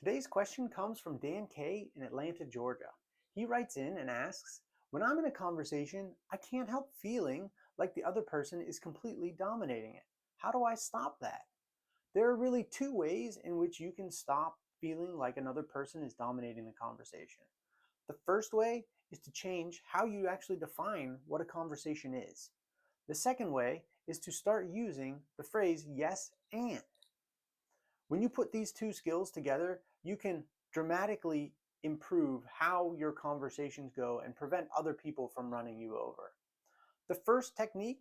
Today's question comes from Dan K. in Atlanta, Georgia. He writes in and asks, when I'm in a conversation, I can't help feeling like the other person is completely dominating it. How do I stop that? There are really two ways in which you can stop feeling like another person is dominating the conversation. The first way is to change how you actually define what a conversation is. The second way is to start using the phrase yes and. When you put these two skills together, you can dramatically improve how your conversations go and prevent other people from running you over. The first technique,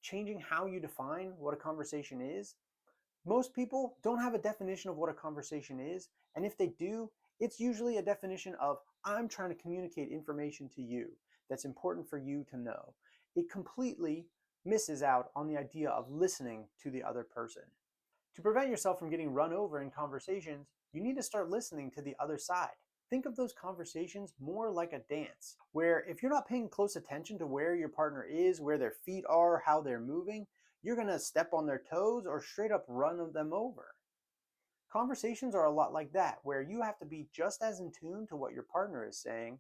changing how you define what a conversation is, most people don't have a definition of what a conversation is, and if they do, it's usually a definition of, I'm trying to communicate information to you that's important for you to know. It completely misses out on the idea of listening to the other person. To prevent yourself from getting run over in conversations, you need to start listening to the other side. Think of those conversations more like a dance, where if you're not paying close attention to where your partner is, where their feet are, how they're moving, you're going to step on their toes or straight up run them over. Conversations are a lot like that, where you have to be just as in tune to what your partner is saying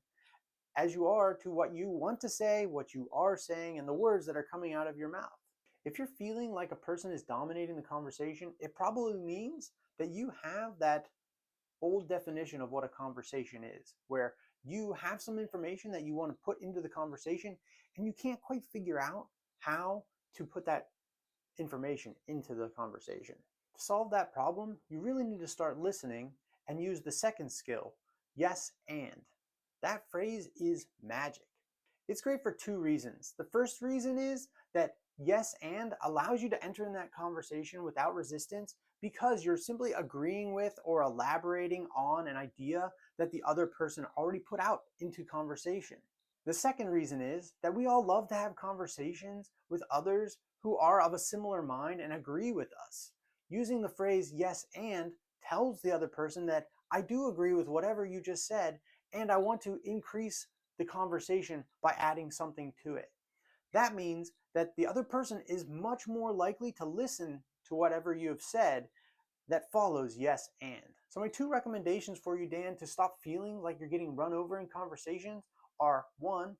as you are to what you want to say, what you are saying, and the words that are coming out of your mouth. If you're feeling like a person is dominating the conversation, it probably means that you have that old definition of what a conversation is, where you have some information that you want to put into the conversation and you can't quite figure out how to put that information into the conversation. To solve that problem, you really need to start listening and use the second skill, yes and. That phrase is magic. It's great for two reasons. The first reason is that yes and allows you to enter in that conversation without resistance because you're simply agreeing with or elaborating on an idea that the other person already put out into conversation. The second reason is that we all love to have conversations with others who are of a similar mind and agree with us. Using the phrase yes and tells the other person that I do agree with whatever you just said, and I want to increase the conversation by adding something to it. That means that the other person is much more likely to listen to whatever you have said that follows yes and. So my two recommendations for you, Dan, to stop feeling like you're getting run over in conversations are: one,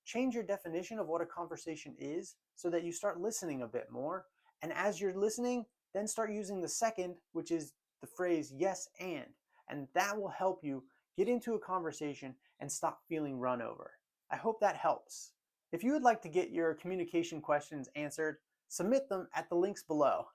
change your definition of what a conversation is so that you start listening a bit more. And as you're listening, then start using the second, which is the phrase yes and. And that will help you get into a conversation and stop feeling run over. I hope that helps. If you would like to get your communication questions answered, submit them at the links below.